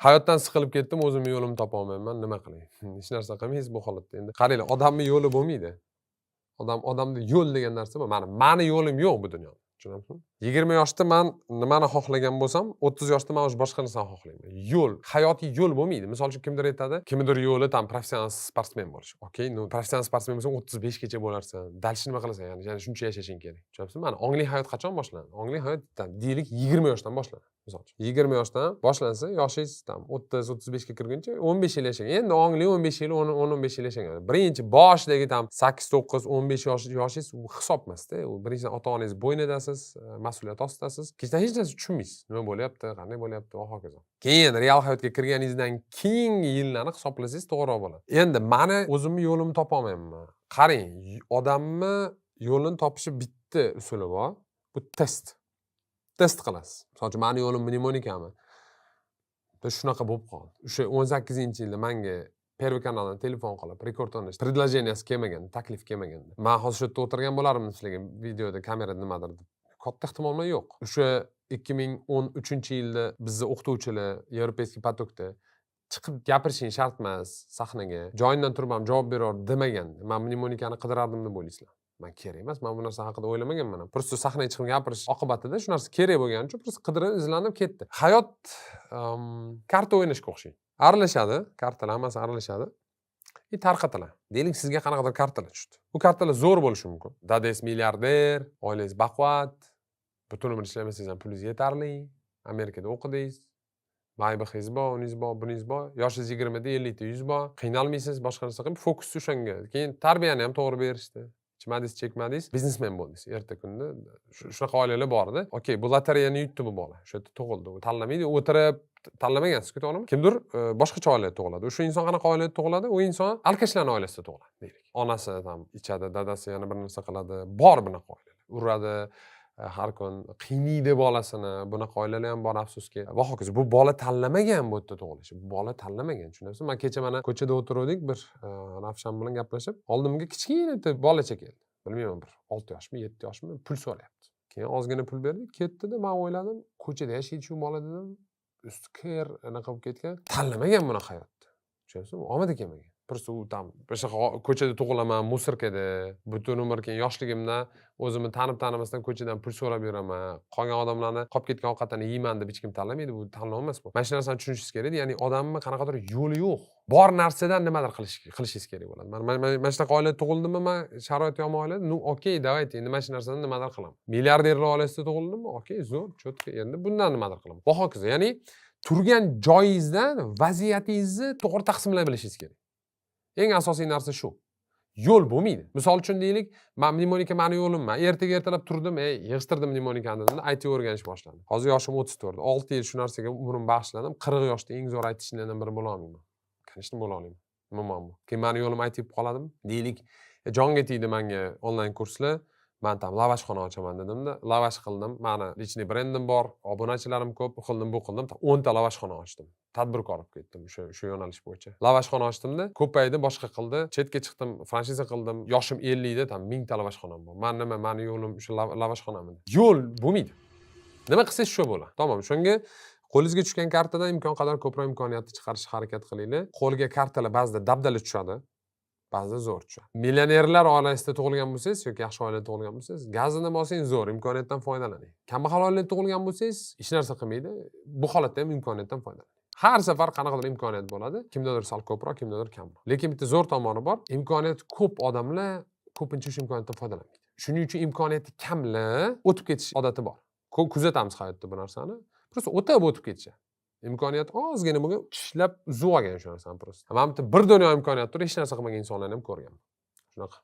Hayotdan siqilib ketdim, o'zimni yo'limni topa olmayman, nima qilay? Hech narsa qilmaysiz bu holatda endi. Qaranglar, odamning yo'li bo'lmaydi. Odamda yo'l degan narsa bor. Mani yo'lim yo'q bu dunyoda. Tushunamizmi? 20 yoshda men nimani xohlagan bo'lsam, 30 yoshda men o'sha boshqa narsani xohlayman. Yo'l, hayotiy yo'l bo'lmaydi. Misol uchun kimdir aytadi, kimdir yo'li tam professional sportsmen bo'lish. Okey, professional sportsmen bo'lsang 35 gacha bo'larsan. Dalshi nima qilasan ya'ni shuncha yashashing kerak. Tushunamizmi? Mana ongli hayot qachon boshlandi? Ongli hayot deylik 20 yoshdan boshlanadi. Misol uchun 20 yoshdan boshlansa, yoshingiz tam 30-35 ga kirguncha 15 yil yashang. Endi ongli 15 yil, 10-15 yil yashang. Birinchi boshidagi tam 8-9, 15 yoshingiz hisob emasda. U birinchidan ota-onangiz bo'ynidasiz, mas'uliyat ostidasiz. Keyin hech narsa tushunmaysiz. Nima bo'lyapti, qanday bo'lyapti va hokazo. Keyin real hayotga kirganingizdan keyingi yillarni hisoblasangiz to'g'riroq bo'ladi. Endi meni o'zimni yo'limni topa olmayman. Qarang, odamni yo'lini topishi bitta usuli bor. Bu test. Test qilasiz. Misol uchun meni yo'lim mnemonikami? Shunaqa bo'lib qoldi. O'sha 18-yilda menga Первый kanaldan telefon qilib, rekord o'rnash, предложениесі kelmagan, taklif kelmaganda. Men hozir shu yerda o'tirgan bo'lardim sizlarga videoda, kamerada nimadir deb. Katta ehtimolman yo'q. O'sha 2013-yilda bizni o'qituvchilar Европейский потокda chiqib gapirishing shart emas sahnaga. Joyingdan turib ham javob berar demagan. Men mnemonikani qidirardim deb o'ylaysizlar. Men kerak emas, men bu narsa haqida o'ylamaganman ham. Prosta sahnaga chiqib gapirish oqibatida shu narsa kerak bo'lgani uchun prosta qidirib, izlanib ketdi. Hayot karta o'ynashga o'xshaydi. Aralashadi, kartalar hammasi aralashadi. Tarqatiladi. Deylik sizga qanaqadir kartalar tushdi. Bu kartalar zo'r bo'lishi mumkin. Dadangiz milliarder, oilangiz baquvvat, butun umr ishlamasangiz ham pulingiz yetarli, Amerikada o'qidingiz, Maybachingiz bor, uningiz bor, buningiz bor, yoshingiz 20 da, 50 da, 100 bor, qiynalmaysiz, boshqa narsa qilib, fokus o'shanga. Keyin tarbiyani ham to'g'ri berishdi. Ichmadingiz, chekmadingiz, biznesmen bo'ldingiz. Erta kunda shunaqa oilalar bor-da. Okey, bu lotereyani yutdi bu bola. O'sha yerda tug'ildi. U tanlamaydi, o'tirib tanlamagansiz-ku, to'g'rimi? Kimdir boshqacha oilada tug'iladi. O'sha inson qanaqa oilada tug'iladi? U inson alkashlarning oilasida tug'iladi, deylik. Onasi ham ichadi, dadasi yana bir narsa qiladi. Bor bunaqa oilalar. Uradi, har kun qiynaydi bolasini. Bunaqa oilalar ham bor, afsuski. Va hokazo. Bu bola tanlamagan bu yerda tug'ilishi. Bu bola tanlamagan, tushunasizmi? Men kecha mana ko'chada o'tirdik, bir Ravshan bilan gaplashib, oldimga kichkina bolacha keldi. Bilmayman, bir 6 yoshmi, 7 yoshmi, pul so'rayapti. Keyin ozgina pul berdik, ketdi-da, men o'yladim, ko'chada yashaydi shu bola dedim. Usti kir, anaqa bo'lib ketgan. Tanlamagan bunaqa hayotni. Tushunasizmi? Omadi kelmagan. Prosta u tam o'sha ko'chada tug'ilaman, musirkada, butun umr keyin yoshligimda o'zimni tanimasdan ko'chadan pul so'rab yuraman. Qolgan odamlarni qolib ketgan ovqatini yeyman deb hech kim tanlamaydi. Bu tanlov emas bu. Mana shu narsani tushunishingiz kerak. Ya'ni odamni qanaqadir yo'li yo'q. Bor narsadan nimadir qilishingiz kerak bo'ladi. Mana shunaqa oilada tug'ildimmi, men sharoit yomon oilada, ну okey, давайте, endi mana shu narsadan nimadir qilaman. Milliarderlar oilasida tug'ildimmi? Okey, zo'r, cho'tka, endi bundan nimadir qilaman. Va hokazo. Ya'ni turgan joyingizdan vaziyatingizni to'g'ri taqsimlay bilishingiz kerak. Eng asosiy narsa shu. Yo'l bo'lmaydi. Misol uchun deylik, men mnemonika meni yo'limman. Ertalab turdim, yig'ishtirdim mnemonikani dedim, IT o'rganish boshladim. Hozir yoshim 34. 6 yil shu narsaga umrim bag'ishladim. 40 yoshda eng zo'r aytishlardan biri bo'la olmayman. Конечно, bo'la olmayman. Nima muammo? Keyin meni yo'lim IT bo'lib qoladimi? Deylik, jonga tegdi menga onlayn kurslar. Men ham lavashxona ochaman dedim-da, lavash qildim. Meni lichniy brendim bor, obunachilarim ko'p, bu qildim. 10 ta lavashxona ochdim. Tadbirkor bo'lib ketdim shu yo'nalish bo'yicha. Lavashxona ochdim-da, ko'paydi, boshqa qildi. Chetga chiqdim, franshiza qildim. Yoshim 50 da, tam 1000 ta lavashxonam bor. Meni yo'lim shu lavashxonami. Yo'l bo'lmaydi. Nima qilsangiz shu bo'ladi. Tamom, shunga qo'lingizga tushgan kartadan imkon qadar ko'proq imkoniyatni chiqarishga harakat qilinglar. Qo'lga kartalar ba'zida dabdala tushadi. Ba'zida zo'r tushadi. Millionerlar oilasida tug'ilgan bo'lsangiz yoki yaxshi oilada tug'ilgan bo'lsangiz, gazini olsangiz zo'r, imkoniyatdan foydalaning. Kambag'al oilada tug'ilgan bo'lsangiz, hech narsa qilmaydi. Bu holatda ham imkoniyatdan foydalaning. Har safar qanaqadir imkoniyat bo'ladi. Kimdadir sal ko'proq, kimdadir kamroq. Lekin bitta zo'r tomoni bor. Imkoniyat ko'p odamlar ko'pincha shu imkoniyatdan foydalanmaydi. Shuning uchun imkoniyati kamlar o'tib ketish odati bor. Kuzatamiz hayotda bu narsani. Prosta o'tib ketishadi. Imkoniyat ozgina bo'lgan, tishlab uzib olgan shu narsani prosta. Men bitta bir dunyo imkoniyat turib, hech narsa qilmagan insonlarni ham ko'rganman. Shunaqa.